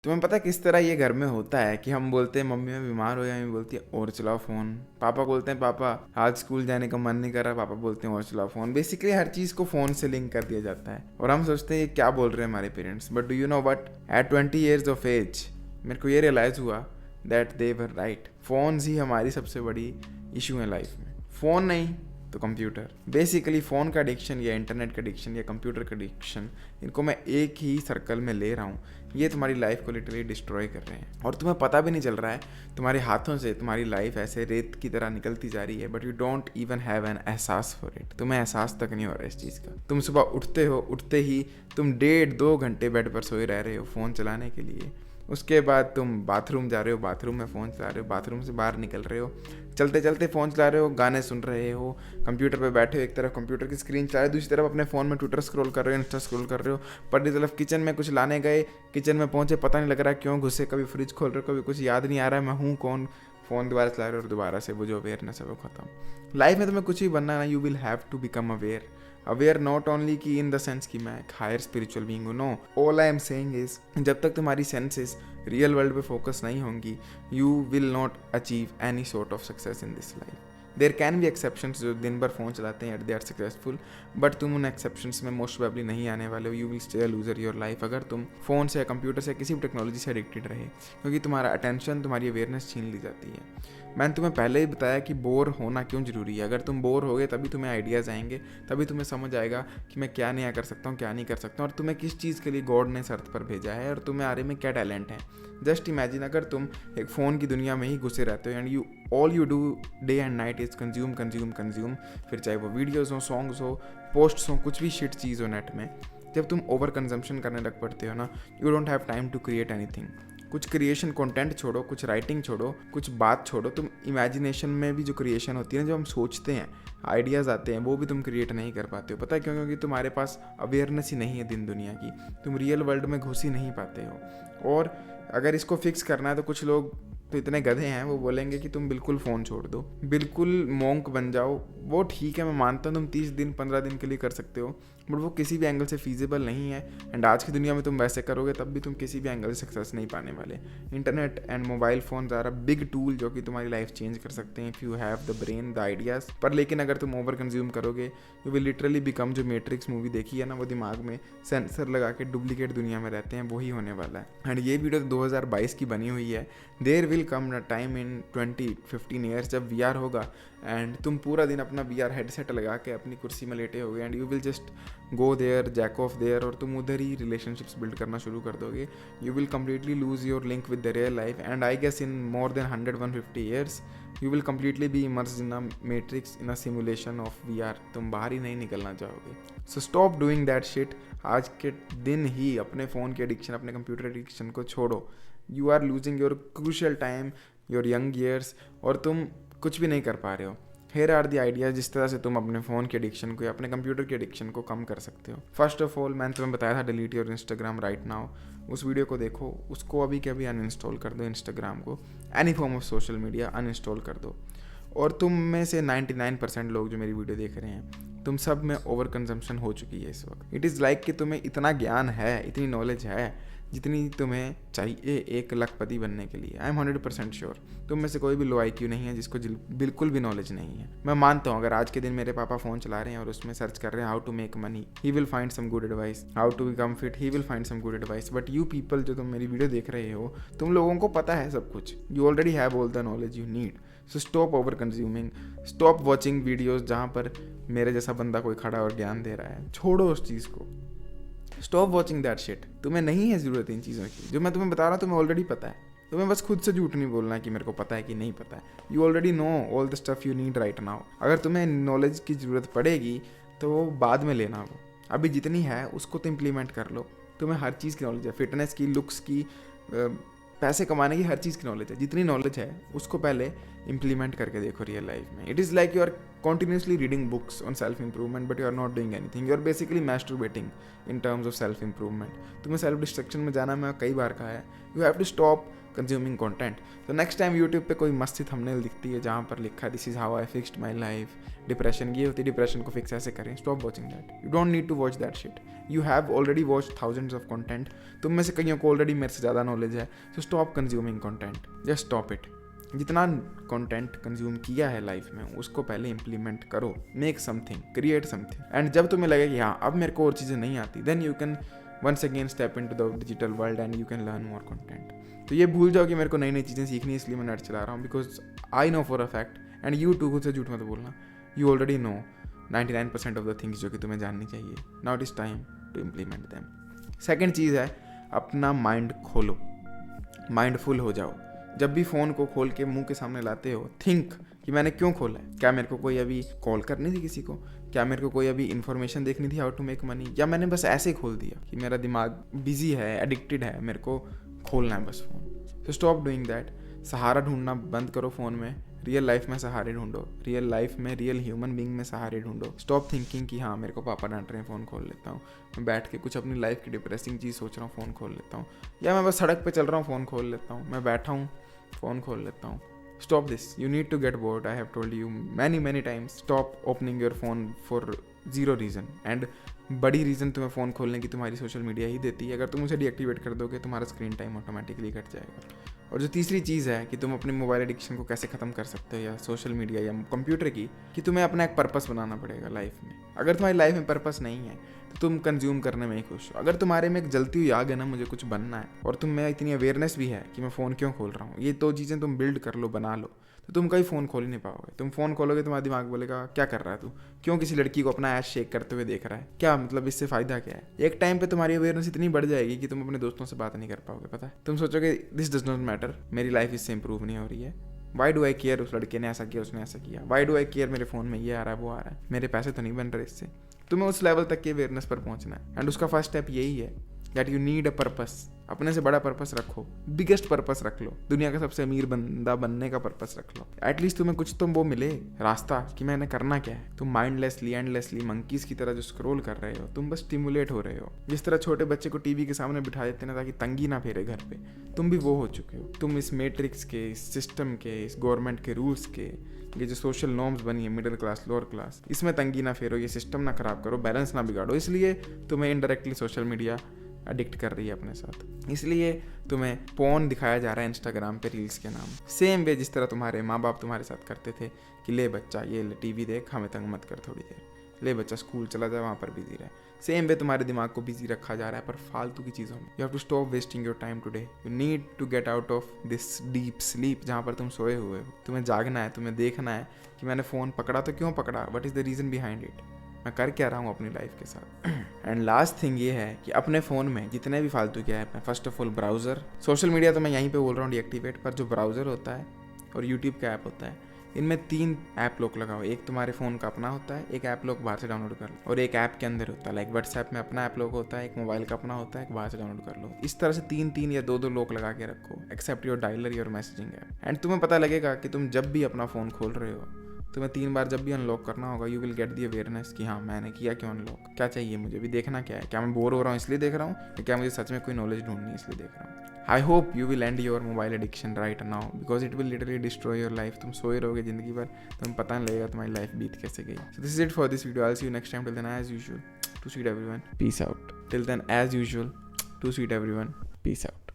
तुम्हें पता है किस तरह ये घर में होता है कि हम बोलते हैं मम्मी मैं बीमार हो गया, मम्मी बोलती है और चलाओ फ़ोन। पापा बोलते हैं पापा आज स्कूल जाने का मन नहीं कर रहा, पापा बोलते हैं और चलाओ फ़ोन। बेसिकली हर चीज़ को फ़ोन से लिंक कर दिया जाता है और हम सोचते हैं ये क्या बोल रहे हैं हमारे parents. But do you know what, at 20 years of age मेरे को ये रियलाइज़ हुआ that they were right. Phones ही हमारी सबसे बड़ी इशू है लाइफ में। फ़ोन नहीं तो कंप्यूटर। बेसिकली फ़ोन का एडिक्शन या इंटरनेट का एडिक्शन या कंप्यूटर का एडिक्शन, इनको मैं एक ही सर्कल में ले रहा हूँ। ये तुम्हारी लाइफ को लिटरली डिस्ट्रॉय कर रहे हैं और तुम्हें पता भी नहीं चल रहा है। तुम्हारे हाथों से तुम्हारी लाइफ ऐसे रेत की तरह निकलती जा रही है but you don't even have an एहसास फॉर इट। तुम्हें एहसास तक नहीं हो रहा है इस चीज़ का। तुम सुबह उठते हो, उठते ही तुम 1.5-2 घंटे बेड पर सोए रह रहे हो फ़ोन चलाने के लिए। उसके बाद तुम बाथरूम जा रहे हो, बाथरूम में फ़ोन चला रहे हो, बाथरूम से बाहर निकल रहे हो, चलते चलते फ़ोन चला रहे हो, गाने सुन रहे हो, कंप्यूटर पे बैठे हो, एक तरफ कंप्यूटर की स्क्रीन चला रहे हो, दूसरी तरफ अपने फ़ोन में ट्विटर स्क्रॉल कर रहे हो, इंस्टा स्क्रॉल कर रहे हो, पहली तरफ किचन में कुछ लाने गए, किचन में पहुंचे पता नहीं लग रहा क्यों घुसे, कभी फ्रिज खोल रहे हो, कभी कुछ याद नहीं आ रहा है मैं हूँ कौन, फ़ोन दोबारा चला रहे हो और दोबारा से वो जो अवेयरनेस है वो ख़त्म। लाइफ में तुम्हें कुछ भी बनना है ना, you will have to become aware not only कि इन द सेंस कि मैं एक हायर स्पिरिचुअल बीइंग हूँ। No, all I am saying is जब तक तुम्हारी सेंसेस रियल वर्ल्ड पे फोकस नहीं होंगी, you will not achieve any sort of success in this life. There can be exceptions जो दिन भर फ़ोन चलाते हैं at they are successful, but तुम उन एक्सेप्शंस में मोस्ट प्रोबेबली नहीं आने वाले हो। You will stay a loser your life अगर तुम फ़ोन से, कंप्यूटर से, किसी भी टेक्नोलॉजी से एडिक्टेड रहे, क्योंकि तुम्हारा अटेंशन, तुम्हारी अवेयरनेस छीन ली जाती है। मैंने तुम्हें पहले ही बताया कि बोर होना क्यों ज़रूरी है। अगर तुम बोर होगे तभी तुम्हें आइडियाज़ आएंगे, तभी तुम्हें समझ आएगा कि मैं क्या नया कर सकता हूँ, क्या नहीं कर सकता हूँ, और तुम्हें किस चीज़ के लिए गॉड ने इस अर्थ पर भेजा है और तुम्हें आरे में क्या टैलेंट है। जस्ट इमेजिन अगर तुम एक फ़ोन की दुनिया में ही घुसे रहते हो and you all you do day and night is consume consume consume, फिर चाहे वो वीडियोज़ हो, सॉन्ग्स हो, पोस्ट्स हो, कुछ भी शिट चीज़ हो नेट में, जब तुम ओवर कंजम्पशन करने लग पड़ते हो ना, you don't have time to create anything. कुछ क्रिएशन, कंटेंट छोड़ो, कुछ राइटिंग छोड़ो, कुछ बात छोड़ो, तुम इमेजिनेशन में भी जो क्रिएशन होती है ना, जो हम सोचते हैं, आइडियाज़ आते हैं, वो भी तुम क्रिएट नहीं कर पाते हो। पता है क्यों? क्योंकि तुम्हारे पास अवेयरनेस ही नहीं है दिन दुनिया की, तुम रियल वर्ल्ड में घुस ही नहीं पाते हो। और अगर इसको फिक्स करना है तो कुछ लोग तो इतने गधे हैं, वो बोलेंगे कि तुम बिल्कुल फ़ोन छोड़ दो, बिल्कुल मॉन्क बन जाओ। वो ठीक है, मैं मानता हूँ तुम 30 दिन 15 दिन के लिए कर सकते हो, बट वो किसी भी एंगल से फीजिबल नहीं है। एंड आज की दुनिया में तुम वैसे करोगे तब भी तुम किसी भी एंगल से सक्सेस नहीं पाने वाले। Internet and mobile phone are a big tool जो कि तुम्हारी लाइफ चेंज कर सकते हैं if you have the brain, the ideas. पर लेकिन अगर तुम ओवर कंज्यूम करोगे, यू विल लिटरली बिकम, जो मैट्रिक्स मूवी देखी है ना, वो दिमाग में सेंसर लगा के डुप्लीकेट दुनिया में रहते हैं, वही होने वाला है। एंड ये वीडियो 2022 की बनी हुई है। There will come a time in 20-15 years जब VR होगा एंड तुम पूरा दिन अपना VR हेडसेट लगा के अपनी कुर्सी में लेटे होगे and you will just go there, jack off there, और तुम उधर ही रिलेशनशिप्स बिल्ड करना शुरू कर दोगे। You will completely lose your link with the real life and I guess in more than 100-150 years you will completely be immersed in a matrix, in a simulation of VR। तुम बाहर ही नहीं निकलना चाहोगे। So stop doing that shit. आज के दिन ही अपने फ़ोन के एडिक्शन, अपने कंप्यूटर एडिक्शन को छोड़ो। You are losing your crucial time, your young years, और तुम कुछ भी नहीं कर पा रहे हो। हेयर आर दी आइडियाज़ जिस तरह से तुम अपने फ़ोन के एडिक्शन को या अपने कंप्यूटर के एडिक्शन को कम कर सकते हो। फर्स्ट ऑफ ऑल, मैंने तुम्हें बताया था delete your Instagram right now. उस वीडियो को देखो, उसको अभी के अभी अनइंस्टॉल कर दो। इंस्टाग्राम को, any form of social media uninstall कर दो। और तुम में से 99% लोग जो मेरी वीडियो देख रहे हैं, तुम सब में ओवर कंजम्पशन हो चुकी है इस वक्त। इट इज़ लाइक कि तुम्हें इतना ज्ञान है, इतनी नॉलेज है जितनी तुम्हें चाहिए एक लखपति बनने के लिए। आई एम 100% श्योर तुम में से कोई भी लो IQ नहीं है जिसको बिल्कुल भी नॉलेज नहीं है। मैं मानता हूँ अगर आज के दिन मेरे पापा फ़ोन चला रहे हैं और उसमें सर्च कर रहे हैं how to make money, he will find some good advice, how to become fit, he will find some good advice. But you people जो तुम मेरी वीडियो देख रहे हो, तुम लोगों को पता है सब कुछ। You already have all the knowledge you need. So stop over consuming, stop watching videos जहाँ पर मेरे जैसा बंदा कोई खड़ा और ज्ञान दे रहा है। छोड़ो उस चीज़ को। Stop watching that shit. तुम्हें नहीं है ज़रूरत इन चीज़ों की। जो मैं तुम्हें बता रहा हूँ तुम्हें ऑलरेडी पता है। तुम्हें बस खुद से झूठ नहीं बोलना है कि मेरे को पता है कि नहीं पता है। You already know all the stuff you need right now. अगर तुम्हें नॉलेज की ज़रूरत पड़ेगी तो वो बाद में लेना हो। अभी जितनी है उसको तो इम्प्लीमेंट कर लो। तुम्हें हर चीज़ की नॉलेज है, फिटनेस की, लुक्स की, पैसे कमाने की, हर चीज़ की नॉलेज है। जितनी नॉलेज है उसको पहले इम्प्लीमेंट करके देखो रियल लाइफ में। It is like you are continuously reading books on self improvement but you are not doing anything, you are basically masturbating in terms of self improvement. तुम्हें self destruction में जाना मैं कई बार कहा है, you have to stop consuming content. तो next time YouTube पे कोई मस्ती थंबनेल दिखती है जहाँ पर लिखा this is how I fixed my life, depression ये होती है, डिप्रेशन को फिक्स ऐसे करें, stop watching that. You don't need to watch that shit. You have already watch thousands of content. तुम में से कईयों को ऑलरेडी मेरे से ज़्यादा नॉलेज है. So stop consuming content, just stop it. जितना कंटेंट कंज्यूम किया है लाइफ में उसको पहले इंप्लीमेंट करो. Make something, create something. And जब तुम्हें लगे कि हाँ अब मेरे को और चीज़ें नहीं आती, then you can once again step into the digital world and you can learn more content. तो ये भूल जाओ कि मेरे को नई नई चीज़ें सीखनी है इसलिए मैं नेट चला रहा हूँ, because I know for a fact and you too, खुद से झूठ मत बोलना, you already know 99% of the things जो कि तुम्हें जाननी चाहिए. Now it is time to implement them. Second चीज़ है अपना माइंड खोलो, माइंडफुल हो जाओ. जब भी फ़ोन को खोल के मुंह के सामने लाते हो, थिंक कि मैंने क्यों खोला है. क्या मेरे को कोई अभी कॉल करनी थी किसी को, क्या मेरे को कोई अभी इन्फॉर्मेशन देखनी थी हाउ टू मेक मनी, या मैंने बस ऐसे ही खोल दिया कि मेरा दिमाग बिजी है, एडिक्टेड है, मेरे को खोलना है बस phone. So stop doing that. सहारा ढूंढना बंद करो फ़ोन में. रियल लाइफ में सहारे ढूंढो. रियल लाइफ में, रियल ह्यूमन बीइंग में सहारे ढूंढो. स्टॉप थिंकिंग कि हाँ मेरे को पापा डांट रहे हैं, फ़ोन खोल लेता हूँ. मैं बैठ के कुछ अपनी लाइफ की डिप्रेसिंग चीज़ सोच रहा हूँ, फ़ोन खोल लेता हूँ. या मैं बस सड़क पर चल रहा हूँ, फ़ोन खोल लेता हूँ. मैं बैठा हूँ, फ़ोन खोल लेता हूँ. Stop this. You need to get bored. I have told you many times. Stop opening your phone for zero reason. And बड़ी रीज़न तुम्हें फ़ोन खोलने की तुम्हारी सोशल मीडिया ही देती है. अगर तुम उसे डीएक्टिवेट कर दोगे तुम्हारा स्क्रीन टाइम ऑटोमेटिकली घट जाएगा. और जो तीसरी चीज़ है कि तुम अपने मोबाइल एडिक्शन को कैसे ख़त्म कर सकते हो, या सोशल मीडिया या कंप्यूटर की, कि तुम्हें अपना एक पर्पस बनाना पड़ेगा लाइफ में. अगर तुम्हारी लाइफ में पर्पस नहीं है तो तुम कंज्यूम करने में ही खुश हो. अगर तुम्हारे में एक जलती हुई आग है ना, मुझे कुछ बनना है, और तुम में इतनी अवेयरनेस भी है कि मैं फ़ोन क्यों खोल रहा हूँ, ये दो चीज़ें तुम बिल्ड कर लो, बना लो, तो तुम कहीं फ़ोन खोल ही नहीं पाओगे. तुम फ़ोन खोलोगे तुम्हारा दिमाग बोलेगा क्या कर रहा है तू, क्यों किसी लड़की को अपना ऐश शेक करते हुए देख रहा है, क्या मतलब, इससे फ़ायदा क्या है. एक टाइम पे तुम्हारी अवेयरनेस इतनी बढ़ जाएगी कि तुम अपने दोस्तों से बात नहीं कर पाओगे. पता है, तुम सोचोगे दिस डज नॉट मैटर, मेरी लाइफ इससे इंप्रूव नहीं हो रही है. वाई डू आई केयर, उस लड़के ने ऐसा किया, उसने ऐसा किया. वाई डू आई केयर, मेरे फ़ोन में ये आ रहा है वो आ रहा है, मेरे पैसे तो नहीं बन रहे इससे. तुम्हें उस लेवल तक की अवेयरनेस पर पहुंचना है. एंड उसका फर्स्ट स्टेप यही है that you need a purpose. अपने से बड़ा पर्पस रखो, बिगेस्ट पर्पस रख लो, दुनिया का सबसे अमीर बंदा बनने का पर्पस रख लो. एटलीस्ट तुम्हें कुछ तो वो मिले रास्ता कि मैंने करना क्या है. तुम माइंडलेसली एंडलेसली मंकीज की तरह जो स्क्रॉल कर रहे हो, तुम बस स्टिमुलेट हो रहे हो. जिस तरह छोटे बच्चे को टीवी के सामने बिठा देते ना ताकि तंगी ना फेरे घर पे, तुम भी वो हो चुके हो. तुम इस मैट्रिक्स के, इस सिस्टम के, इस गवर्नमेंट के रूल्स के, ये जो सोशल नॉर्म्स बनी है, मिडिल क्लास लोअर क्लास, इसमें तंगी ना फेरो, ये सिस्टम ना खराब करो, बैलेंस ना बिगाड़ो. इसलिए तुम्हें इनडायरेक्टली सोशल मीडिया एडिक्ट कर रही है अपने साथ. इसलिए तुम्हें पोर्न दिखाया जा रहा है इंस्टाग्राम पे रील्स के नाम. सेम वे जिस तरह तुम्हारे माँ बाप तुम्हारे साथ करते थे कि ले बच्चा ये ले टीवी देख, हमें तंग मत कर थोड़ी देर, ले बच्चा स्कूल चला जाए, वहाँ पर बिजी रहे. सेम वे तुम्हारे दिमाग को बिजी रखा जा रहा है पर फालतू की चीज़ों में. You have to stop wasting your time today. You need to get out of this deep sleep जहाँ पर तुम सोए हुए हो. तुम्हें जागना है, तुम्हें देखना है कि मैंने फ़ोन पकड़ा तो क्यों पकड़ा, what is the reason behind it, मैं कर क्या रहा हूँ अपनी लाइफ के साथ. एंड लास्ट थिंग ये है कि अपने फ़ोन में जितने भी फालतू के ऐप हैं, first of all browser, social media तो मैं यहीं पे बोल रहा हूँ डीएक्टिवेट, पर जो ब्राउज़र होता है और यूट्यूब का ऐप होता है, इनमें 3 ऐप लॉक लगाओ. एक तुम्हारे फ़ोन का अपना होता है, एक ऐप लॉक बाहर से डाउनलोड कर लो, और एक ऐप के अंदर होता है. लाइक व्हाट्सएप में अपना ऐप लॉक होता है, एक मोबाइल का अपना होता है, एक बाहर से डाउनलोड कर लो. इस तरह से 3 या 2 लॉक लगा के रखो, except your dialler, your messaging app. And तुम्हें पता लगेगा कि तुम जब भी अपना फ़ोन खोल रहे हो, तुम्हें 3 बार जब भी अनलॉक करना होगा, you will get the awareness कि हाँ मैंने किया क्यों अनलॉक, क्या चाहिए मुझे भी देखना, क्या है, क्या मैं बोर हो रहा हूँ इसलिए देख रहा हूँ, या क्या मुझे सच में कोई नॉलेज ढूंढनी है इसलिए देख रहा हूँ. I hope you will and your mobile addiction right now, because it will literally destroy your life. तुम सोए रहोगे जिंदगी भर, तुम्हें पता नहीं लगेगा तुम्हारी लाइफ बीत कैसे गई. So this is it for this video. I will see you next time. Till then as usual, too sweet everyone, peace out. Till then as usual, too sweet everyone, peace out.